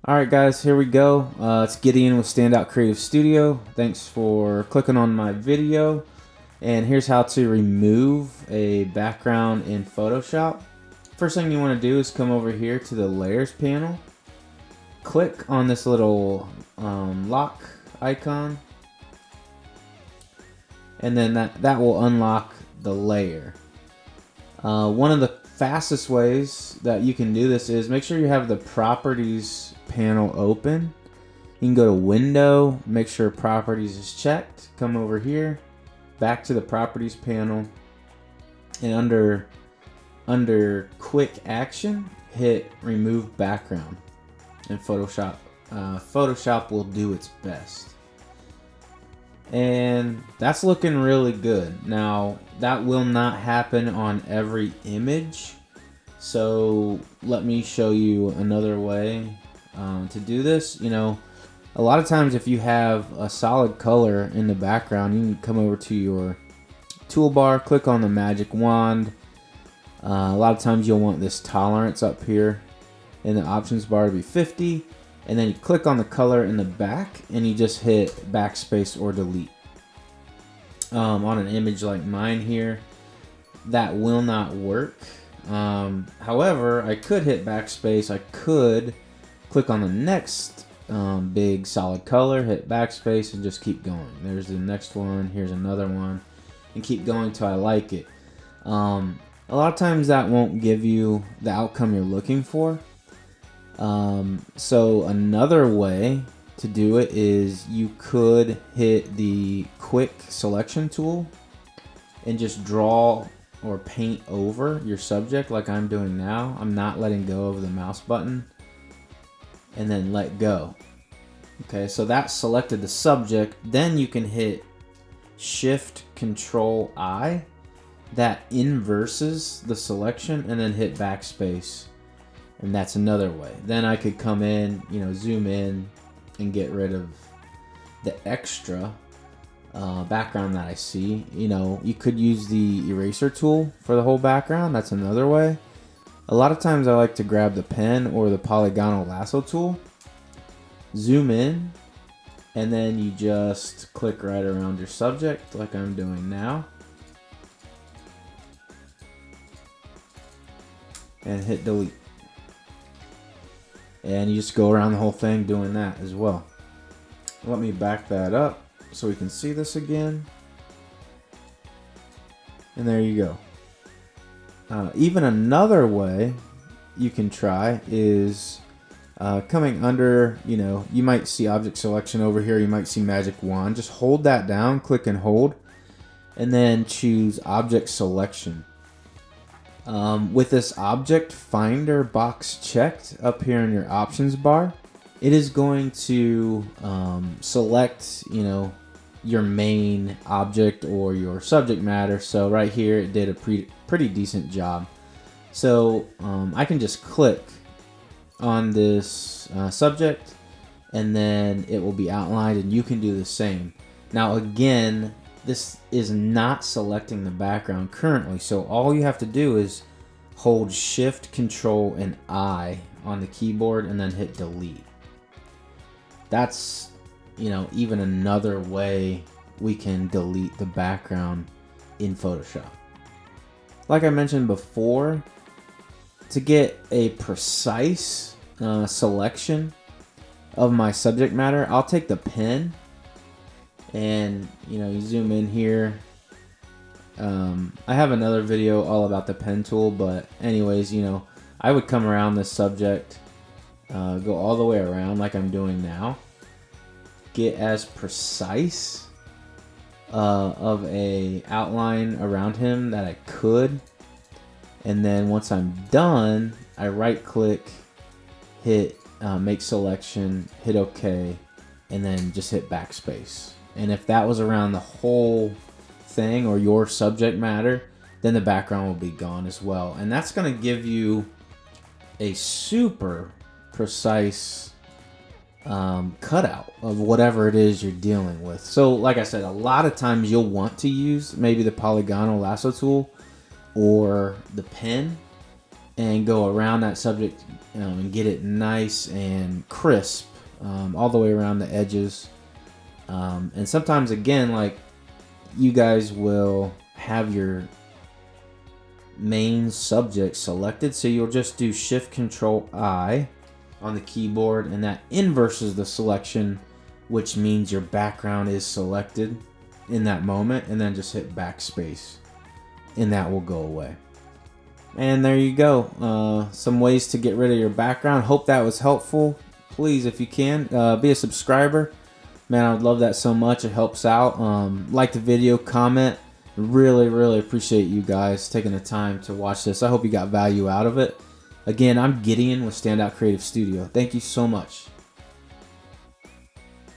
Alright guys, here we go. It's Gideon with Standout Creative Studio. Thanks for clicking on my video. And here's how to remove a background in Photoshop. First thing you want to do is come over here to the Layers panel. Click on this little lock icon. And then that will unlock the layer. One of the fastest ways that you can do this is make sure you have the Properties panel open. You can go to Window, make sure Properties is checked, come over here, back to the Properties panel, and under Quick Action, hit Remove Background. And Photoshop will do its best. And that's looking really good. Now, that will not happen on every image. So let me show you another way to do this. You know, a lot of times if you have a solid color in the background, you can come over to your toolbar, click on the magic wand. A lot of times you'll want this tolerance up here in the options bar to be 50. And then you click on the color in the back and you just hit backspace or delete. On an image like mine here, that will not work. However, I could hit backspace. I could click on the next big solid color, hit backspace, and just keep going. There's the next one. Here's another one. And keep going till I like it. A lot of times that won't give you the outcome you're looking for. So another way to do it is you could hit the quick selection tool and just draw or paint over your subject like I'm doing now. I'm not letting go of the mouse button, and then let go. Okay, so that selected the subject. Then you can hit Shift Control I. That inverses the selection, and then hit backspace. And that's another way. Then I could come in, zoom in and get rid of the extra background that I see. You could use the eraser tool for the whole background. That's another way. A lot of times I like to grab the pen or the polygonal lasso tool, zoom in, and then you just click right around your subject like I'm doing now. And hit delete. And you just go around the whole thing doing that as well. Let me back that up so we can see this again. And there you go. Even another way you can try is coming under, you might see object selection over here. You might see magic wand. Just hold that down, click and hold, and then choose object selection. With this object finder box checked up here in your options bar, it is going to select, your main object or your subject matter. So right here, it did a pretty decent job. So I can just click on this subject, and then it will be outlined, and you can do the same. Now again, this is not selecting the background currently, so all you have to do is hold Shift, Control, and I on the keyboard, and then hit delete. That's, even another way we can delete the background in Photoshop. Like I mentioned before, to get a precise selection of my subject matter, I'll take the pen and you zoom in here. I have another video all about the pen tool, but anyways, I would come around this subject, go all the way around like I'm doing now, get as precise of a outline around him that I could, and then once I'm done, I right click, hit make selection, hit OK, and then just hit backspace. And if that was around the whole thing or your subject matter, then the background will be gone as well. And that's going to give you a super precise cutout of whatever it is you're dealing with. So like I said, a lot of times you'll want to use maybe the polygonal lasso tool or the pen and go around that subject and get it nice and crisp all the way around the edges. And sometimes, again, like, you guys will have your main subject selected, so you'll just do Shift Control I on the keyboard, and that inverses the selection, which means your background is selected in that moment, and then just hit backspace and that will go away. And there you go, some ways to get rid of your background. Hope that was helpful. Please, if you can, be a subscriber. Man, I would love that so much. It helps out. Like the video, comment. Really appreciate you guys taking the time to watch this. I hope you got value out of it. Again, I'm Gideon with Standout Creative Studio. Thank you so much.